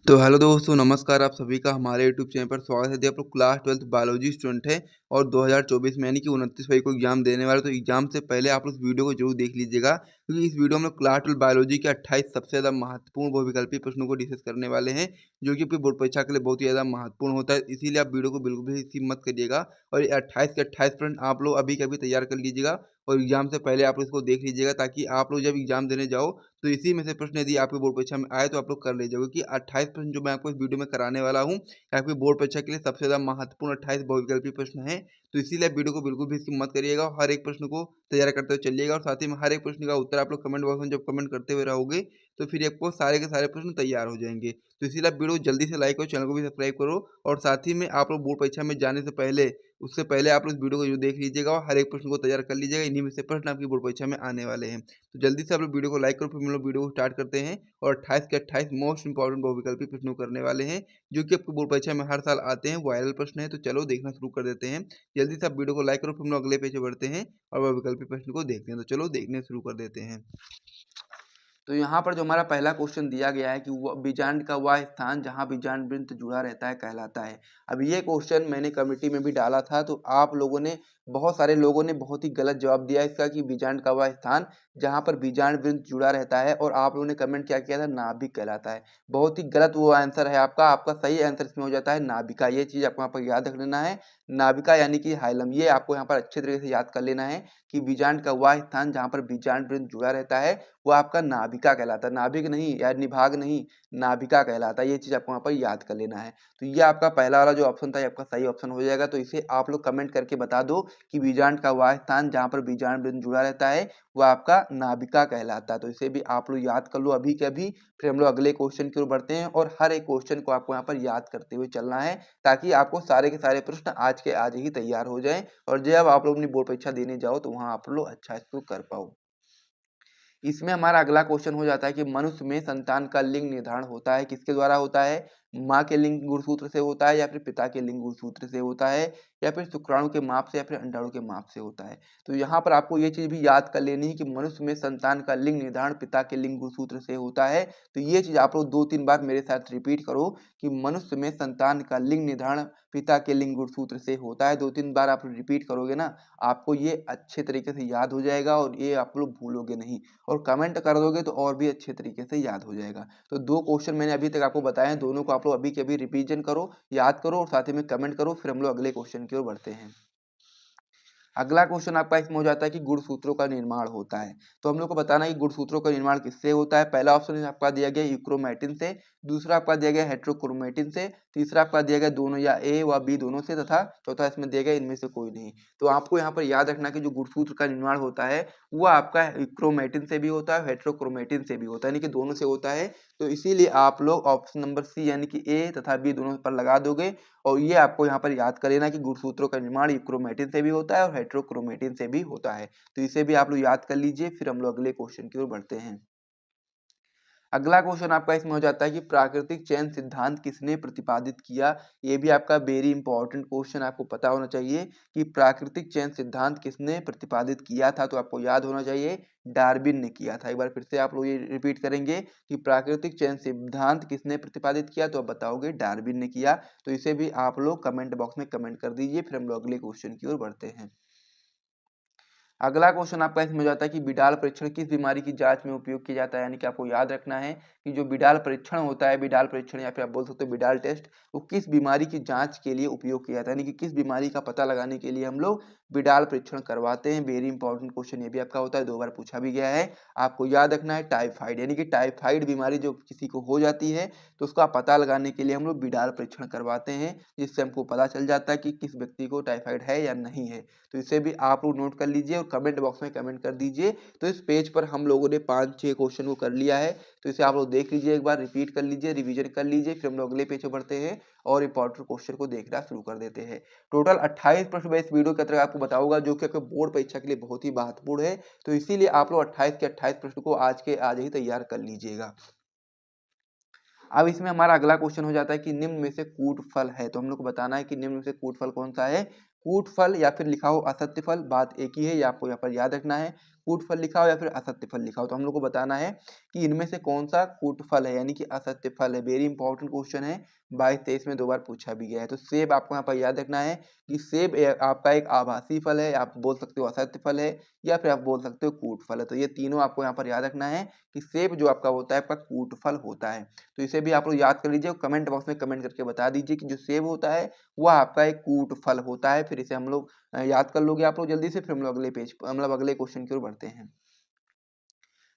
तो हेलो दोस्तों, नमस्कार। आप सभी का हमारे यूट्यूब चैनल पर स्वागत है। यदि आप लोग क्लास 12th बायोलॉजी स्टूडेंट हैं और 2024 में यानी कि 29 मई को एग्जाम देने वाले, तो एग्जाम से पहले आप लोग इस वीडियो को जरूर देख लीजिएगा, क्योंकि इस वीडियो में क्लास 12 बायोलॉजी के 28 सबसे ज़्यादा महत्वपूर्ण बहुविकल्पी प्रश्नों को डिस्कस करने वाले हैं, जो कि आपकी बोर्ड परीक्षा के लिए बहुत ही ज़्यादा महत्वपूर्ण होता है। इसीलिए आप वीडियो को बिल्कुल भी स्किप मत करिएगा और ये 28 के 28 प्रश्न आप लोग अभी के अभी तैयार कर लीजिएगा और एग्जाम से पहले आप लोग इसको देख लीजिएगा, ताकि आप लोग जब एग्जाम देने जाओ तो इसी में से प्रश्न यदि आपके बोर्ड परीक्षा में आए तो आप लोग कर लीजिएगा, क्योंकि 28 प्रश्न जो मैं आपको इस वीडियो में कराने वाला हूँ, आपकी बोर्ड परीक्षा के लिए सबसे ज़्यादा महत्वपूर्ण 28 बहुविकल्पी प्रश्न हैं। तो इसीलिए आप वीडियो को बिल्कुल भी स्किप मत करिएगा, हर एक प्रश्न को तैयार करते हुए चलिएगा और साथ ही में हर एक प्रश्न का उत्तर आप लोग कमेंट बॉक्स में जब कमेंट करते हुए रहोगे, तो फिर आपको सारे के सारे प्रश्न तैयार हो जाएंगे। तो इसीलिए आप वीडियो को जल्दी से लाइक करो, चैनल को भी सब्सक्राइब करो और साथ ही में आप लोग बोर्ड परीक्षा में जाने से पहले, उससे पहले आप लोग इस वीडियो को जो देख लीजिएगा और हर एक प्रश्न को तैयार कर लीजिएगा। इन्हीं में से प्रश्न आपकी बोर्ड परीक्षा में आने वाले हैं। तो जल्दी से आप लोग वीडियो को लाइक करो, फिर हम लोग वीडियो को स्टार्ट करते हैं और 28 के 28 मोस्ट इंपॉर्टेंट बहुविकल्पी प्रश्नों को करने वाले हैं, जो कि आपको बोर्ड परीक्षा में हर साल आते हैं। वायरल प्रश्न है, तो चलो देखना शुरू कर देते हैं। जल्दी से आप वीडियो को लाइक करो, फिर हम लोग अगले पेज पे बढ़ते हैं और बहुविकल्पी प्रश्न को देखते हैं। तो चलो देखने शुरू कर देते हैं। तो यहाँ पर जो हमारा पहला क्वेश्चन दिया गया है कि बीजांड का वह स्थान जहाँ बीजांड वृत्त जुड़ा रहता है कहलाता है। अब ये क्वेश्चन मैंने कमेटी में भी डाला था, तो आप लोगों ने, बहुत सारे लोगों ने बहुत ही गलत जवाब दिया इसका कि बीजांड का वह स्थान जहाँ पर बीजांड वृत्त जुड़ा रहता है, और आप लोगों ने कमेंट क्या किया था, नाभिक कहलाता है। बहुत ही गलत वो आंसर है आपका। आपका सही आंसर इसमें हो जाता है नाभिका। ये चीज आपको यहाँ पर याद रख लेना है। नाभिका यानी कि हाइलम, ये आपको यहाँ पर अच्छे तरीके से याद कर लेना है कि बीजांड का वह स्थान जहाँ पर बीजांड वृत्त जुड़ा रहता है वो आपका नाभिका कहलाता है। नाभिक नहीं या निभाग नहीं, नाभिका कहलाता है। ये चीज आपको यहाँ पर याद कर लेना है। तो ये आपका पहला वाला जो ऑप्शन था ये आपका सही ऑप्शन हो जाएगा। तो इसे आप लोग कमेंट करके बता दो कि बीजांड का वह स्थान जहाँ पर बीजांड वृत्त जुड़ा रहता है वो आपका नाभिका कहलाता है। तो इसे भी आप लोग याद कर लो अभी के अभी। फिर हम लोग अगले क्वेश्चन की ओर बढ़ते हैं और हर एक क्वेश्चन को आपको यहाँ पर याद करते हुए चलना है, ताकि आपको सारे के सारे प्रश्न आज के आज ही तैयार हो जाएं और जब आप लोग अपनी बोर्ड परीक्षा देने जाओ तो वहां आप लोग अच्छा इसको कर पाओ। इसमें हमारा अगला क्वेश्चन हो जाता है कि मनुष्य में संतान का लिंग निर्धारण होता है किसके द्वारा होता है? माँ के लिंग गुणसूत्र से होता है, या फिर पिता के लिंग गुणसूत्र से होता है, या फिर शुक्राणु के माप से, या फिर अंडाणु के माप से होता है। तो यहाँ पर आपको ये चीज भी याद कर लेनी है कि मनुष्य में संतान का लिंग निर्धारण पिता के लिंग गुणसूत्र से होता है। तो ये चीज आप लोग 2-3 बार मेरे साथ रिपीट करो कि मनुष्य में संतान का लिंग निर्धारण पिता के लिंग गुणसूत्र से होता है। 2-3 बार आप रिपीट करोगे ना, आपको ये अच्छे तरीके से याद हो जाएगा और ये आप लोग भूलोगे नहीं, और कमेंट कर दोगे तो और भी अच्छे तरीके से याद हो जाएगा। तो 2 क्वेश्चन मैंने अभी तक आपको बताए हैं, दोनों को आप लोग अभी के अभी रिवीजन करो, याद करो और साथ ही में कमेंट करो। फिर हम लोग अगले क्वेश्चन की ओर बढ़ते हैं। अगला क्वेश्चन आपका इसमें हो जाता है कि गुणसूत्रों का निर्माण होता है। तो हम लोग को बताना है कि गुणसूत्रों का निर्माण किससे होता है। पहला ऑप्शन आपका दिया गया यूक्रोमेटिन से, दूसरा आपका दिया गया हेट्रोक्रोमेटिन से, तीसरा आपका दिया गया दोनों या ए व बी दोनों से, तथा चौथा इसमें दिया गया इनमें से कोई नहीं। तो आपको यहाँ पर याद रखना कि जो गुणसूत्र का निर्माण होता है वो आपका यूक्रोमेटिन से भी होता है, हेट्रोक्रोमेटिन से भी होता है, यानी कि दोनों से होता है। तो इसीलिए आप लोग ऑप्शन नंबर सी यानी कि ए तथा बी दोनों पर लगा दोगे, और ये आपको यहाँ पर याद कर लेना कि गुणसूत्रों का निर्माण यूक्रोमेटिन से भी होता है और हेट्रोक्रोमेटिन से भी होता है। तो इसे भी आप लोग याद कर लीजिए। फिर हम लोग अगले क्वेश्चन की ओर बढ़ते हैं। अगला क्वेश्चन आपका इसमें हो जाता है कि प्राकृतिक चयन सिद्धांत किसने प्रतिपादित किया। ये भी आपका वेरी इंपॉर्टेंट क्वेश्चन, आपको पता होना चाहिए कि प्राकृतिक चयन सिद्धांत किसने प्रतिपादित किया था। तो आपको याद होना चाहिए डार्विन ने किया था। एक बार फिर से आप लोग ये रिपीट करेंगे कि प्राकृतिक चयन सिद्धांत किसने प्रतिपादित किया, तो आप बताओगे डार्विन ने किया। तो इसे भी आप लोग कमेंट बॉक्स में कमेंट कर दीजिए। फिर हम लोग अगले क्वेश्चन की ओर बढ़ते हैं। अगला क्वेश्चन आपका इसमें हो जाता है कि बिडाल परीक्षण किस बीमारी की जांच में उपयोग किया जाता है। यानी कि आपको याद रखना है कि जो बिडाल परीक्षण होता है, बिडाल परीक्षण या फिर आप बोल सकते हो बिडाल टेस्ट, वो किस बीमारी की जांच के लिए उपयोग किया जाता है, यानी कि किस बीमारी का पता लगाने के लिए हम लोग बिडाल परीक्षण करवाते हैं। वेरी इंपॉर्टेंट क्वेश्चन ये भी आपका होता है, 2 बार पूछा भी गया है। आपको याद रखना है टाइफाइड, यानी कि टाइफाइड बीमारी जो किसी को हो जाती है तो उसका पता लगाने के लिए हम लोग बिडाल परीक्षण करवाते हैं, जिससे हमको पता चल जाता है कि किस व्यक्ति को टाइफाइड है या नहीं है। तो इसे भी आप लोग नोट कर लीजिए और कमेंट बॉक्स में कमेंट कर दीजिए। तो इस पेज पर हम लोगों ने 5-6 क्वेश्चन को कर लिया है, तो इसे आप लोग देख लीजिए, एक बार रिपीट कर लीजिए, रिवीजन कर लीजिए। फिर हम लोग अगले पेज पर बढ़ते हैं और इंपॉर्टेंट क्वेश्चन को देखना शुरू कर देते हैं। टोटल 28 प्रश्न मैं इस वीडियो के अंतर्गत आपको बताऊंगा, जो कि आपके बोर्ड परीक्षा के लिए बहुत ही महत्वपूर्ण है। तो इसीलिए आप लोग 28 के 28 प्रश्न को आज के आज ही तैयार कर लीजिएगा। अब इसमें हमारा अगला क्वेश्चन हो जाता है कि निम्न में से कूट फल है। तो हम लोग को बताना है कि निम्न में से कूट फल कौन सा है। कूट फल या फिर लिखा हो असत्य फल, बात एक ही है, ये आपको यहाँ पर याद रखना है। कूट फल लिखा हो या फिर असत्य फल लिखा हो। तो हम लोग को बताना है कि इनमें से कौन सा कूट फल है यानी कि असत्य फल है। वेरी इंपॉर्टेंट क्वेश्चन है, 22-23 में 2 बार पूछा भी गया है। तो सेब आपको यहाँ पर याद रखना है कि सेब आपका एक आभासी फल है, आप बोल सकते हो असत्य फल है या फिर आप बोल सकते हो कूट फल है। तो ये तीनों आपको यहाँ पर याद रखना है कि सेब जो आपका होता है आपका कूट फल होता है। तो इसे भी आप लोग याद कर लीजिए और कमेंट बॉक्स में कमेंट करके बता दीजिए कि जो सेब होता है वह आपका एक कूट फल होता है। फिर इसे हम लोग याद कर लोगे आप लोग जल्दी से, फिर हम लोग अगले पेज मतलब अगले क्वेश्चन की ओर बढ़ते हैं।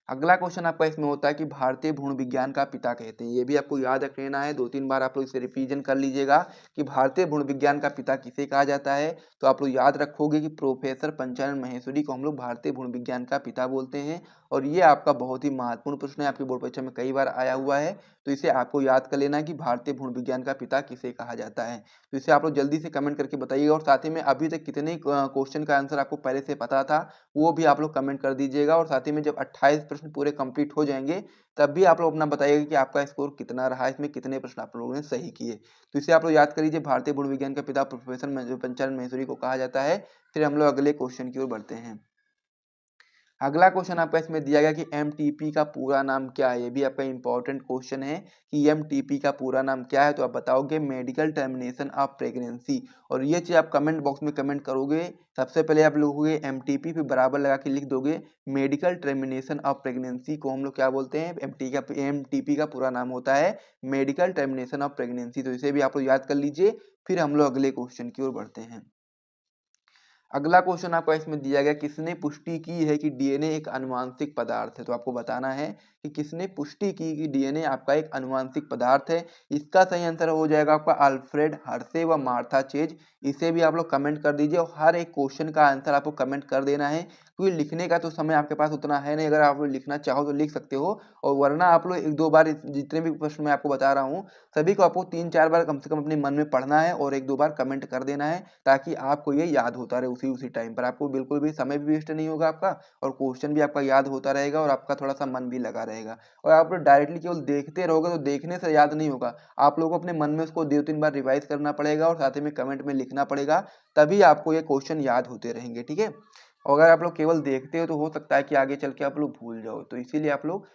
अगला क्वेश्चन आपका इसमें होता है कि भारतीय भूण विज्ञान का पिता कहते हैं। ये भी आपको याद रख लेना है, 2-3 बार आप लोग इसे रिवीजन कर लीजिएगा कि भारतीय भूण विज्ञान का पिता किसे कहा जाता है। तो आप लोग याद रखोगे कि प्रोफेसर पंचानन माहेश्वरी को हम लोग भारतीय भूण विज्ञान का पिता बोलते हैं। और ये आपका बहुत ही महत्वपूर्ण प्रश्न है, आपकी बोर्ड परीक्षा में कई बार आया हुआ है। तो इसे आपको याद कर लेना है कि भारतीय भूण विज्ञान का पिता किसे कहा जाता है। तो इसे आप लोग जल्दी से कमेंट करके बताइएगा और साथ ही में अभी तक कितने क्वेश्चन का आंसर आपको पहले से पता था वो भी आप लोग कमेंट कर दीजिएगा। और साथ ही में जब 28 प्रश्न पूरे कंप्लीट हो जाएंगे तब भी आप लोग अपना बताइएगा कि आपका स्कोर कितना रहा, इसमें कितने प्रश्न आप लोगों ने सही किए। तो इसे आप लोग याद कर लीजिए, भारतीय भूण विज्ञान का पिता प्रोफेसर पंचानन माहेश्वरी को कहा जाता है। फिर हम लोग अगले क्वेश्चन की ओर बढ़ते हैं। अगला क्वेश्चन आपका इसमें दिया गया कि एमटीपी का पूरा नाम क्या है। ये भी आपका इंपॉर्टेंट क्वेश्चन है कि एमटीपी का पूरा नाम क्या है। तो आप बताओगे मेडिकल टर्मिनेशन ऑफ प्रेगनेंसी। और ये चीज आप कमेंट बॉक्स में कमेंट करोगे। सबसे पहले आप लिखोगे एमटीपी, फिर बराबर लगा के लिख दोगे मेडिकल टर्मिनेशन ऑफ प्रेगनेंसी को हम लोग क्या बोलते हैं, एमटीपी का पूरा नाम होता है मेडिकल टर्मिनेशन ऑफ प्रेगनेंसी। तो इसे भी आप लोग याद कर लीजिए। फिर हम लोग अगले क्वेश्चन की ओर बढ़ते हैं। अगला क्वेश्चन आपका इसमें दिया गया, किसने पुष्टि की है कि डीएनए एक आनुवांशिक पदार्थ है। तो आपको बताना है कि किसने पुष्टि की कि डीएनए आपका एक आनुवांशिक पदार्थ है। इसका सही आंसर हो जाएगा आपका अल्फ्रेड हर्शे व मार्था चेज। इसे भी आप लोग कमेंट कर दीजिए और हर एक क्वेश्चन का आंसर आपको कमेंट कर देना है, क्योंकि लिखने का तो समय आपके पास उतना है नहीं। अगर आप लोग लिखना चाहो तो लिख सकते हो, और वरना आप लोग 1-2 बार जितने भी प्रश्न मैं आपको बता रहा हूँ सभी को आपको 3-4 बार कम से कम अपने मन में पढ़ना है और 1-2 बार कमेंट कर देना है, ताकि आपको ये याद होता रहे उसी टाइम पर। आपको बिल्कुल भी समय भी वेस्ट नहीं होगा आपका, और क्वेश्चन भी आपका याद होता रहेगा और आपका थोड़ा सा मन भी लगा रहेगा। और आप लोग डायरेक्टली केवल देखते रहोगे तो देखने से याद नहीं होगा, आप लोगों को अपने मन में उसको 2-3 बार रिवाइज करना पड़ेगा और साथ ही में कमेंट में लिखना पड़ेगा, तभी आपको ये क्वेश्चन याद होते रहेंगे। ठीक है, और अगर आप लोग केवल देखते हो तो हो सकता है कि आगे चल के आप लोग भूल जाओ। तो इसीलिए आप लोग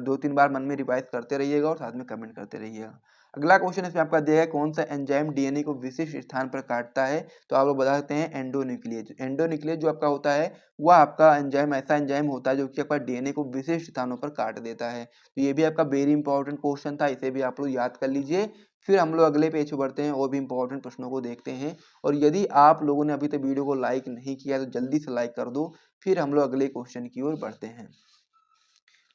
2-3 बार मन में रिवाइज करते रहिएगा और साथ में कमेंट करते रहिएगा। अगला क्वेश्चन इसमें आपका दिया है, कौन सा एंजाइम डीएनए को विशिष्ट स्थान पर काटता है। तो आप लोग बता सकते हैं एंडोन्यूक्लियस। एंडोन्यूक्लियस जो आपका होता है वह आपका एंजाइम ऐसा एंजाइम होता है जो कि आपका डीएनए को विशिष्ट स्थानों पर काट देता है। तो ये भी आपका वेरी इंपॉर्टेंट क्वेश्चन था, इसे भी आप लोग याद कर लीजिए। फिर हम लोग अगले पेज पर बढ़ते हैं और भी इंपॉर्टेंट प्रश्नों को देखते हैं। और यदि आप लोगों ने अभी तक वीडियो को लाइक नहीं किया तो जल्दी से लाइक कर दो। फिर हम लोग अगले क्वेश्चन की ओर बढ़ते हैं।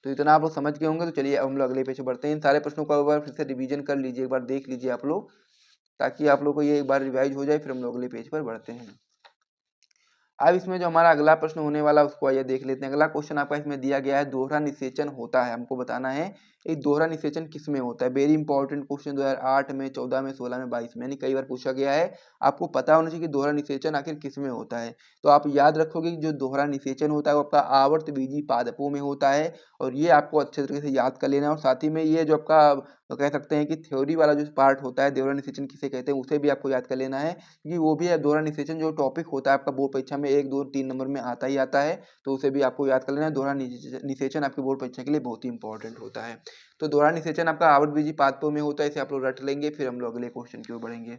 तो इतना आप लोग समझ गए होंगे। तो चलिए अब हम लोग अगले पेज पे बढ़ते हैं। इन सारे प्रश्नों को एक बार फिर से रिवीजन कर लीजिए, एक बार देख लीजिए आप लोग, ताकि आप लोग को ये एक बार रिवाइज हो जाए। फिर हम लोग अगले पेज पर बढ़ते हैं। अब इसमें जो हमारा अगला प्रश्न होने वाला है उसको आइए देख लेते हैं। अगला क्वेश्चन आपका इसमें दिया गया है, दोहरा निषेचन होता है। हमको बताना है ये दोहरा निषेचन किस में होता है। वेरी इंपॉर्टेंट क्वेश्चन 2008 में, 14 में, 16 में, 22 में, यानी कई बार पूछा गया है। आपको पता होना चाहिए कि दोहरा निषेचन आखिर किस में होता है। तो आप याद रखोगे कि जो दोहरा निषेचन होता है वो आपका आवर्तबीजी पादपों में होता है। और ये आपको अच्छे तरीके से याद कर लेना है। और साथ ही में ये जो आपका कह सकते हैं कि थ्योरी वाला जो पार्ट होता है, दोहरा निषेचन किसे कहते हैं, उसे भी आपको याद कर लेना है, क्योंकि वो भी है दोहरा निषेचन जो टॉपिक होता है आपका बोर्ड परीक्षा में 1, 2, 3 नंबर में आता ही आता है। तो उसे भी आपको याद कर लेना है। दोहरा निषेचन आपके बोर्ड परीक्षा के लिए बहुत ही इंपॉर्टेंट होता है। तो दोहरा निषेचन आपका आवर्तबीजी पादपों में होता है, इसे आप लोग रट लेंगे। फिर हम लोग अगले क्वेश्चन की ओर बढ़ेंगे।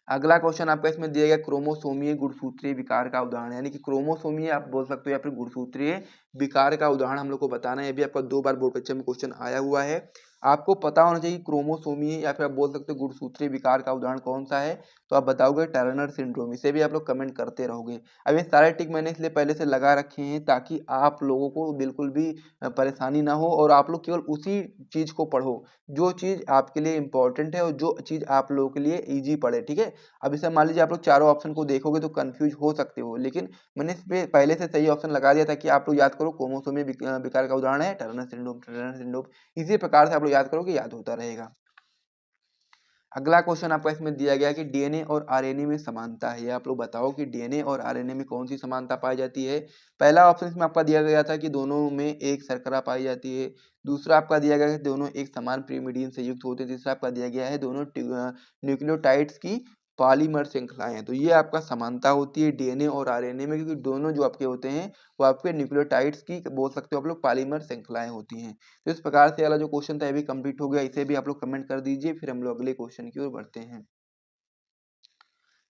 अगला क्वेश्चन आपका इसमें दिया गया, क्रोमोसोमीय गुणसूत्रीय विकार का उदाहरण, यानी कि क्रोमोसोमीय आप बोल सकते हो या फिर गुणसूत्रीय विकार का उदाहरण हम लोग को बताना है। ये भी आपका 2 बार बोर्ड परीक्षा में क्वेश्चन आया हुआ है। आपको पता होना चाहिए क्रोमोसोमीय या फिर आप बोल सकते हो गुणसूत्रीय विकार का उदाहरण कौन सा है। तो आप बताओगे टर्नर सिंड्रोम। इसे भी आप लोग कमेंट करते रहोगे। अब ये सारे टिक मैंने इसलिए पहले से लगा रखे हैं ताकि आप लोगों को बिल्कुल भी परेशानी ना हो, और आप लोग केवल उसी चीज को पढ़ो जो चीज आपके लिए इंपॉर्टेंट है और जो चीज आप लोगों के लिए ईजी पड़े। ठीक है, अब इसे मान लीजिए आप लोग चारों ऑप्शन को देखोगे तो कंफ्यूज हो सकते हो, लेकिन मैंने इस पे पहले से सही ऑप्शन लगा दिया था कि आप लोग याद करो क्रोमोसोमी विकार का उदाहरण है टर्नर सिंड्रोम। टर्नर सिंड्रोम इसी प्रकार से आप लोग याद करोगे, याद होता रहेगा। अगला क्वेश्चन आपका इसमें दिया गया कि डीएनए और आरएनए में समानता है। ये आप लोग बताओ कि डीएनए और आरएनए में कौन सी समानता पाई जाती है। पहला ऑप्शन इसमें आपका दिया गया था कि दोनों में एक शर्करा पाई जाती है। दूसरा आपका दिया गया है दोनों एक समान पिरिमिडीन से युक्त होते हैं। तीसरा आपका दिया गया है दोनों न्यूक्लियोटाइड्स की पॉलीमर श्रृंखलाएं हैं। तो ये आपका समानता होती है डीएनए और आरएनए में, क्योंकि दोनों जो आपके होते हैं वो आपके न्यूक्लियोटाइड्स की बोल सकते हो आप लोग पॉलीमर श्रृंखलाएं होती हैं। तो इस प्रकार से वाला जो क्वेश्चन था ये भी कंप्लीट हो गया, इसे भी आप लोग कमेंट कर दीजिए। फिर हम लोग अगले क्वेश्चन की ओर बढ़ते हैं।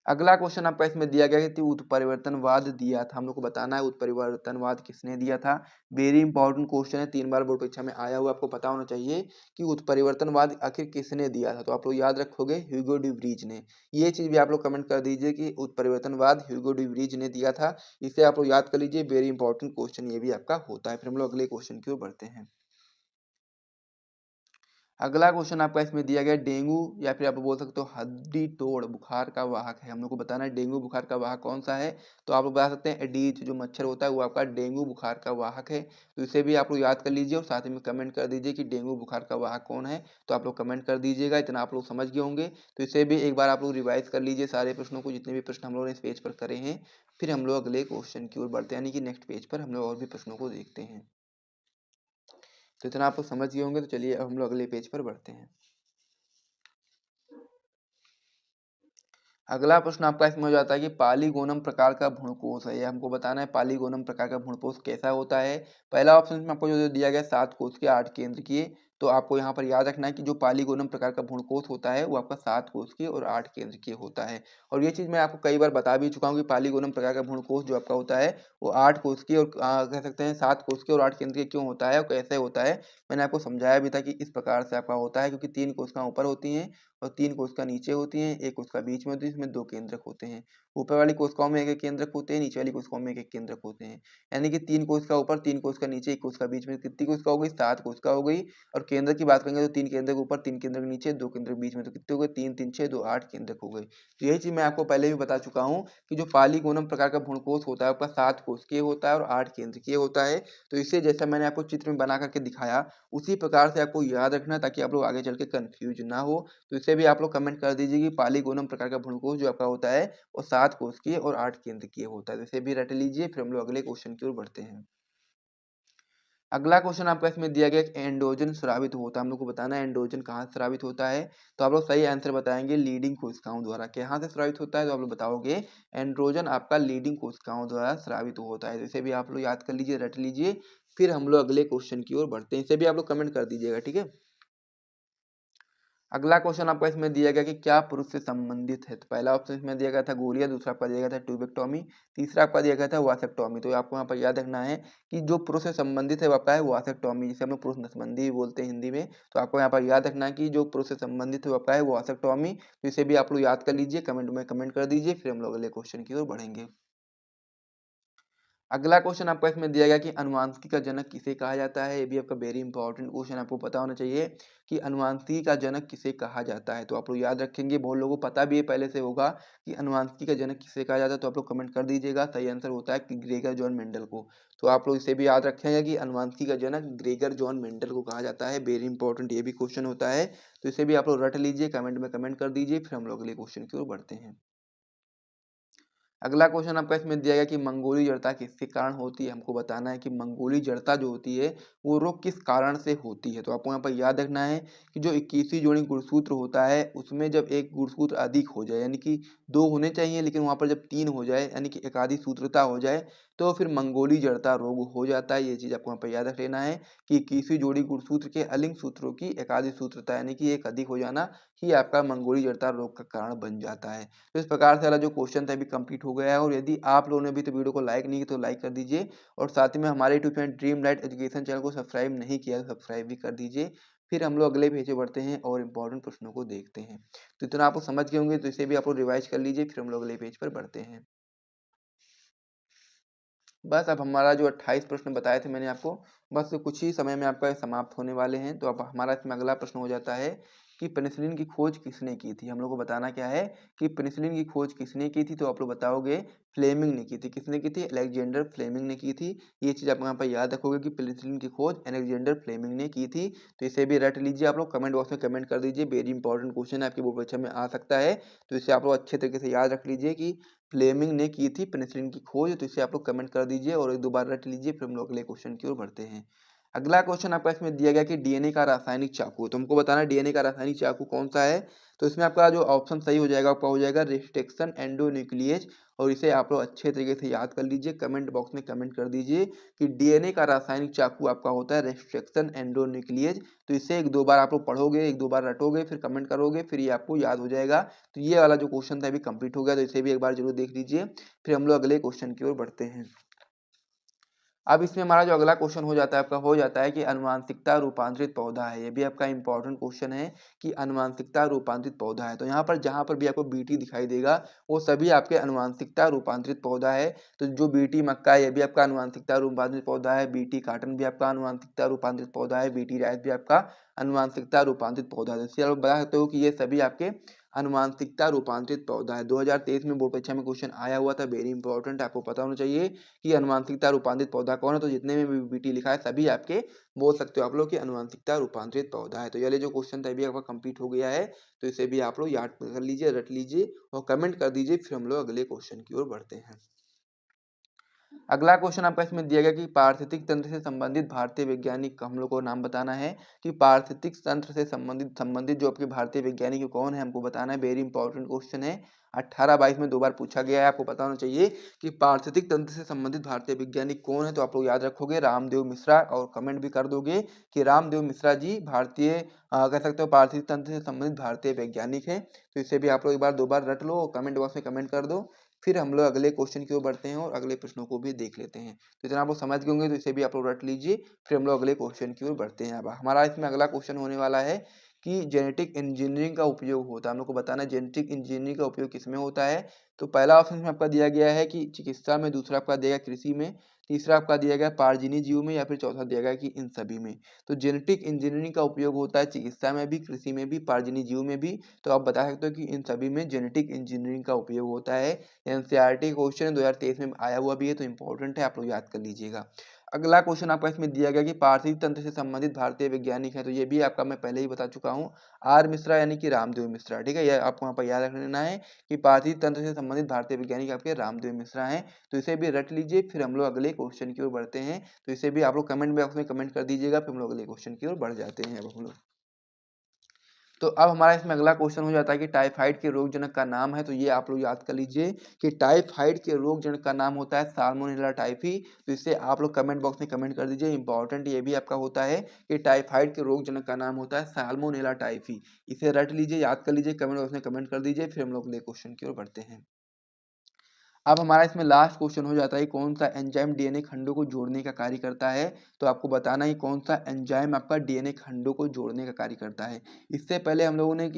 अगला क्वेश्चन आपका इसमें दिया गया है कि उत्परिवर्तनवाद दिया था, हम लोग को बताना है उत्परिवर्तनवाद किसने दिया था। वेरी इंपॉर्टेंट क्वेश्चन है, 3 बार बोर्ड परीक्षा में आया हुआ, आपको पता होना चाहिए कि उत्परिवर्तनवाद आखिर किसने दिया था। तो आप लोग याद रखोगे ह्यूगो डी व्रीज ने। ये चीज भी आप लोग कमेंट कर दीजिए कि उत्परिवर्तनवाद ह्यूगो डी व्रीज ने दिया था। इसे आप लोग याद कर लीजिए, वेरी इंपॉर्टेंट क्वेश्चन ये भी आपका होता है। फिर हम लोग अगले क्वेश्चन की ओर बढ़ते हैं। अगला क्वेश्चन आपका इसमें दिया गया डेंगू या फिर आप बोल सकते हो हड्डी तोड़ बुखार का वाहक है। हम लोग को बताना है डेंगू बुखार का वाहक कौन सा है। तो आप लोग बता सकते हैं एडीज जो मच्छर होता है वो आपका डेंगू बुखार का वाहक है। तो इसे भी आप लोग याद कर लीजिए और साथ ही में कमेंट कर दीजिए कि डेंगू बुखार का वाहक कौन है। तो आप लोग कमेंट कर दीजिएगा, इतना आप लोग समझ गए होंगे। तो इसे भी एक बार आप लोग रिवाइज कर लीजिए सारे प्रश्नों को, जितने भी प्रश्न हम लोगों ने इस पेज पर करे हैं। फिर हम लोग अगले क्वेश्चन की ओर बढ़ते हैं, यानी कि नेक्स्ट पेज पर हम लोग और भी प्रश्नों को देखते हैं। तो इतना आप लोग समझ गए होंगे। तो चलिए अब हम लोग अगले पेज पर बढ़ते हैं। अगला प्रश्न आपका इसमें हो जाता है कि पॉलीगोनम प्रकार का भ्रूणकोश है। ये हमको बताना है पॉलीगोनम प्रकार का भ्रूणकोश कैसा होता है। पहला ऑप्शन में आपको जो दिया गया 7 कोश के 8 केंद्र के। तो आपको यहाँ पर याद रखना है कि जो पॉलीगोनम प्रकार का भ्रूणकोश होता है वो आपका 7 कोश के और 8 केंद्र के होता है। और ये चीज़ मैं आपको कई बार बता भी चुका हूँ कि पॉलीगोनम प्रकार का भ्रूणकोश जो आपका होता है वो 8 कोश के और कह सकते हैं 7 कोश के और 8 केंद्र के क्यों होता है और कैसे होता है। मैंने आपको समझाया भी था कि इस प्रकार से आपका होता है, क्योंकि 3 कोशिकाएं ऊपर होती हैं और 3 कोशिका नीचे होती हैं, 1 कोशिका बीच में होती है, इसमें 2 केंद्रक होते हैं। ऊपर वाली कोशिकाओं में 1-1 केंद्रक होते हैं, नीचे वाली कोशिकाओं में 1-1 केंद्रक होते हैं। यानी कि 3 कोशिका ऊपर, 3 कोशिका नीचे, 1 कोशिका बीच में, कितनी कोशिका हो गई? 7 कोशिका हो गई। और केंद्र की बात करेंगे तो 3 केंद्रक ऊपर, 3 केंद्रक नीचे, 2 केंद्रक बीच में, तो कितने हो गए? 3 3 6 2 8 केंद्रक हो गए। तो यही चीज मैं आपको पहले भी बता चुका हूँ कि जो पॉलीगोनम प्रकार का भ्रूणकोश होता है आपका 7 कोशिकीय होता है और 8 केंद्रकीय होता है। तो इसे जैसा मैंने आपको चित्र में बना करके दिखाया उसी प्रकार से आपको याद रखना, ताकि आप लोग आगे चल के कंफ्यूज ना हो। तो इसे भी आप लोग कमेंट कर दीजिए कि पॉलीगोनम प्रकार का भ्रूणकोश जो आपका होता है वो 7 कोशिकीय और 8 केंद्रकीय होता है। तो इसे भी रट लीजिए। फिर हम लोग अगले क्वेश्चन की ओर बढ़ते हैं। अगला क्वेश्चन आपका इसमें दिया गया कि एंड्रोजन स्रावित होता है। हम लोग को बताना है एंड्रोजन कहाँ से स्रावित होता है। तो आप लोग सही आंसर बताएंगे लीडिंग कोशिकाओं द्वारा। कहाँ से स्रावित होता है? तो आप लोग बताओगे एंड्रोजन आपका लीडिंग कोशिकाओं द्वारा स्रावित होता है। तो इसे भी आप लोग याद कर लीजिए, रट लीजिए। फिर हम लोग अगले क्वेश्चन की ओर बढ़ते हैं। इसे भी आप लोग कमेंट कर दीजिएगा, ठीक है। अगला क्वेश्चन आपका इसमें दिया गया कि क्या पुरुष से संबंधित है। तो पहला ऑप्शन इसमें दिया गया था गोलिया, दूसरा आपका दिया गया था ट्यूबेक्टोमी, तीसरा आपका दिया गया था वासेक्टोमी। तो आपको यहाँ पर याद रखना है कि जो पुरुष से संबंधित है वो आपका है वासेक्टोमी, जिसे हम लोग पुरुष नसबंदी भी बोलते हैं हिंदी में। तो आपको यहाँ पर याद रखना है कि जो पुरुष से संबंधित है वो आपका है वासेक्टोमी। तो इसे भी आप लोग याद कर लीजिए, कमेंट में कमेंट कर दीजिए। फिर हम लोग अगले क्वेश्चन की ओर बढ़ेंगे। अगला क्वेश्चन आपका इसमें दिया गया कि अनुवांशिकी का जनक किसे कहा जाता है। ये भी आपका वेरी इंपॉर्टेंट क्वेश्चन, आपको पता होना चाहिए कि अनुवांशिकी का जनक किसे कहा जाता है। तो आप लोग याद रखेंगे, बहुत लोगों को पता भी है पहले से होगा कि अनुवांशिकी का जनक किसे कहा जाता है। तो आप लोग कमेंट कर दीजिएगा। सही आंसर होता है कि ग्रेगर जॉन मेंडल को। तो आप लोग इसे भी याद रखेंगे कि अनुवांशिकी का जनक ग्रेगर जॉन मेंडल को कहा जाता है। वेरी इंपॉर्टेंट ये भी क्वेश्चन होता है। तो इसे भी आप लोग रट लीजिए, कमेंट में कमेंट कर दीजिए। फिर हम लोग अगले क्वेश्चन की ओर बढ़ते हैं। अगला क्वेश्चन आपका इसमें दिया गया कि मंगोली जड़ता किसके कारण होती है। हमको बताना है कि मंगोली जड़ता जो होती है वो रोग किस कारण से होती है। तो आपको यहाँ पर याद रखना है कि जो 21वीं जोड़ी गुणसूत्र होता है उसमें जब एक गुणसूत्र अधिक हो जाए, यानी कि 2 होने चाहिए लेकिन वहाँ पर जब 3 हो जाए, यानी कि एकाधिक सूत्रता हो जाए, तो फिर मंगोली जड़ता रोग हो जाता है। ये चीज़ आपको यहाँ पर याद रख लेना है कि 21वीं जोड़ी गुणसूत्र के अलिंग सूत्रों की एकाधिक सूत्रता यानी कि एक अधिक हो जाना ही आपका मंगोली जड़ता रोग का कारण बन जाता है। तो इस प्रकार से वाला जो क्वेश्चन था अभी कंप्लीट हो गया है। और यदि आप लोगों ने अभी तो वीडियो को लाइक नहीं किया तो लाइक कर दीजिए, और साथ ही में हमारे YouTube channel dream light education channel को सब्सक्राइब नहीं किया तो सब्सक्राइब भी कर दीजिए। फिर हम लोग अगले पेज पे बढ़ते हैं और इम्पोर्टेंट प्रश्नों को देखते हैं। तो इतना आप लोग समझ गए होंगे, तो इसे भी आप लोग रिवाइज कर लीजिए। फिर हम लोग अगले पेज पर बढ़ते हैं। बस अब हमारा जो 28 प्रश्न बताए थे मैंने आपको, बस कुछ ही समय में आपका समाप्त होने वाले हैं। तो अब हमारा इसमें अगला प्रश्न हो जाता है कि पेनिसिलिन की खोज किसने की थी। हम लोग को बताना क्या है कि पेनिसिलिन की खोज किसने की थी। तो आप लोग बताओगे फ्लेमिंग ने की थी। किसने की थी? अलेक्जेंडर फ्लेमिंग ने की थी। ये चीज़ आप यहाँ पर याद रखोगे कि पेनिसिलिन की खोज अलेक्जेंडर फ्लेमिंग ने की थी। तो इसे भी रट लीजिए। आप लोग कमेंट बॉक्स में कमेंट कर दीजिए, वेरी इंपॉर्टेंट क्वेश्चन है, आपकी बोर्ड परीक्षा में आ सकता है। तो इसे आप लोग अच्छे तरीके से याद रख लीजिए कि फ्लेमिंग ने की थी पेनिसिलिन की खोज। तो इसे आप लोग कमेंट कर दीजिए और एक दो बार रट लीजिए। फिर हम लोग अगले क्वेश्चन की ओर बढ़ते हैं। अगला क्वेश्चन आपका इसमें दिया गया कि डीएनए का रासायनिक चाकू, तो हमको बताना है डीएनए का रासायनिक चाकू कौन सा है। तो इसमें आपका जो ऑप्शन सही हो जाएगा आपका हो जाएगा रेस्ट्रिक्शन एंडोन्यूक्लिएज, और इसे आप लोग अच्छे तरीके से याद कर लीजिए, कमेंट बॉक्स में कमेंट कर दीजिए कि डीएनए का रासायनिक चाकू आपका होता है रेस्ट्रिक्शन एंडोन्यूक्लिएज। तो इसे एक दो बार आप लोग पढ़ोगे, एक दो बार रटोगे, फिर कमेंट करोगे, फिर ये आपको याद हो जाएगा। तो ये वाला जो क्वेश्चन था अभी कंप्लीट हो गया, तो इसे भी एक बार जरूर देख लीजिए। फिर हम लोग अगले क्वेश्चन की ओर बढ़ते हैं। अब इसमें हमारा जो अगला क्वेश्चन हो जाता है आपका हो जाता है कि अनुवांशिकता रूपांतरित पौधा है। ये भी आपका इंपॉर्टेंट क्वेश्चन है कि अनुवांशिकता रूपांतरित पौधा है। तो यहाँ पर जहाँ पर भी आपको बीटी दिखाई देगा वो सभी आपके अनुवांशिकता रूपांतरित पौधा है। तो जो बीटी मक्का है ये भी आपका अनुवांशिकता रूपांतरित पौधा है, बीटी काटन भी आपका अनुवांशिकता रूपांतरित पौधा है, बीटी राइस भी आपका अनुवांशिकता रूपांतरित पौधा है। इससे आप बता सकते हो कि ये सभी आपके अनुवांशिकता रूपांतरित पौधा है। 2023 में बोर्ड परीक्षा में क्वेश्चन आया हुआ था, वेरी इंपॉर्टेंट, आपको पता होना चाहिए कि अनुवांशिकता रूपांतरित पौधा कौन है। तो जितने में भी बीटी लिखा है सभी आपके बोल सकते हो आप लोग कि अनुवांशिकता रूपांतरित पौधा है। तो ये जो क्वेश्चन था ये भी आपका कंप्लीट हो गया है, तो इसे भी आप लोग याद कर लीजिए, रट लीजिए और कमेंट कर दीजिए। फिर हम लोग अगले क्वेश्चन की ओर बढ़ते हैं। अगला क्वेश्चन आपका इसमें दिया गया कि पारिस्थितिक तंत्र से संबंधित भारतीय वैज्ञानिक का हम लोग को नाम बताना है कि पारिस्थितिक तंत्र से संबंधित जो आपके भारतीय वैज्ञानिक कौन है हमको बताना है। वेरी इंपॉर्टेंट क्वेश्चन है, 18-22 में दो बार पूछा गया है। आपको पता होना चाहिए कि पारिस्थितिक तंत्र से संबंधित भारतीय वैज्ञानिक कौन है। तो आप लोग याद रखोगे रामदेव मिश्रा, और कमेंट भी कर दोगे कि रामदेव मिश्रा जी भारतीय कह सकते हो पारिस्थितिक तंत्र से संबंधित भारतीय वैज्ञानिक है। तो इसे भी आप लोग एक बार दो बार रट लो और कमेंट बॉक्स में कमेंट कर दो। फिर हम लोग अगले क्वेश्चन की ओर बढ़ते हैं और अगले प्रश्नों को भी देख लेते हैं। तो इतना आप लोग समझ गए होंगे, तो इसे भी आप लोग रट लीजिए। फिर हम लोग अगले क्वेश्चन की ओर बढ़ते हैं। अब हमारा इसमें अगला क्वेश्चन होने वाला है कि जेनेटिक इंजीनियरिंग का उपयोग होता है, हम लोग को बताना है जेनेटिक इंजीनियरिंग का उपयोग किसमें होता है। तो पहला ऑप्शन में आपका दिया गया है कि चिकित्सा में, दूसरा आपका दिया गया कृषि में, तीसरा आपका दिया गया पारजीवी जीव में, या फिर चौथा दिया गया कि इन सभी में। तो जेनेटिक इंजीनियरिंग का उपयोग होता है चिकित्सा में भी, कृषि में भी, पारजीवी जीव में भी। तो आप बता सकते हो कि इन सभी में जेनेटिक इंजीनियरिंग का उपयोग होता है। एनसीईआरटी क्वेश्चन 2023 में आया हुआ भी है, तो इंपॉर्टेंट है, आप लोग याद कर लीजिएगा। अगला क्वेश्चन आपका इसमें दिया गया कि पारिस्थितिक तंत्र से संबंधित भारतीय वैज्ञानिक है। तो ये भी आपका मैं पहले ही बता चुका हूँ, आर मिश्रा यानी कि रामदेव मिश्रा। ठीक है, यह आपको वहाँ पर याद रख लेना है कि पारिस्थितिक तंत्र से संबंधित भारतीय वैज्ञानिक आपके रामदेव मिश्रा हैं। तो इसे भी रट लीजिए। फिर हम लोग अगले क्वेश्चन की ओर बढ़ते हैं। तो इसे भी आप लोग कमेंट बॉक्स में कमेंट कर दीजिएगा। फिर हम लोग अगले क्वेश्चन की ओर बढ़ जाते हैं। अब हम लोग तो अब हमारा इसमें अगला क्वेश्चन हो जाता है कि टाइफाइड के रोगजनक का नाम है। तो ये आप लोग याद कर लीजिए कि टाइफाइड के रोगजनक का नाम होता है साल्मोनेला टाइफी। तो इसे आप लोग कमेंट बॉक्स में कमेंट कर दीजिए। इंपॉर्टेंट ये भी आपका होता है कि टाइफाइड के रोगजनक का नाम होता है साल्मोनेला टाइफी। इसे रट लीजिए, याद कर लीजिए, कमेंट बॉक्स में कमेंट कर दीजिए। फिर हम लोग अगले क्वेश्चन की ओर बढ़ते हैं। अब हमारा इसमें लास्ट क्वेश्चन हो जाता है कौन सा एंजाइम डीएनए खंडों को जोड़ने का कार्य करता है। तो आपको बताना है कौन सा एंजाइम आपका डीएनए खंडों को जोड़ने का कार्य करता है। इससे पहले हम लोगों ने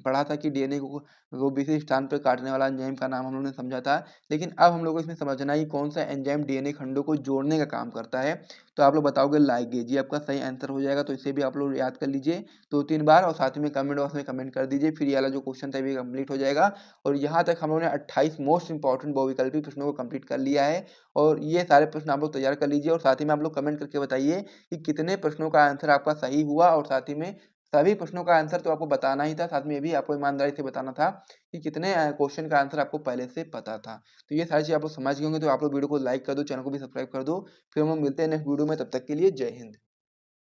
पढ़ा था कि डीएनए को विशिष्ट स्थान पर काटने वाला एंजाइम का नाम हम लोगों ने समझा था। लेकिन अब हम लोग को इसमें समझना है कौन सा एंजाइम डीएनए खंडों को जोड़ने का काम करता है। तो आप लोग बताओगे लाइगेज, ये आपका सही आंसर हो जाएगा। तो इसे भी आप लोग याद कर लीजिए 2-3 बार, और साथ में कमेंट बॉक्स में कमेंट कर दीजिए। फिर ये वाला जो क्वेश्चन था ये कंप्लीट हो जाएगा। और यहाँ तक हम लोगों ने 28 मोस्ट इंपॉर्टेंट बहुविकल्पी प्रश्नों को कंप्लीट कर लिया है। और ये सारे प्रश्न आप लोग तैयार कर लीजिए, और साथ ही में आप लोग कमेंट करके बताइए कि कितने प्रश्नों का आंसर आपका सही हुआ। और साथ ही में सभी प्रश्नों का आंसर तो आपको बताना ही था, साथ में ये भी आपको ईमानदारी से बताना था कि कितने क्वेश्चन का आंसर आपको पहले से पता था। तो ये सारी चीज़ आप लोग समझ गए होंगे। तो आप लोग वीडियो को लाइक कर दो, चैनल को भी सब्सक्राइब कर दो। फिर हम लोग मिलते हैं नेक्स्ट वीडियो में, तब तक के लिए जय हिंद।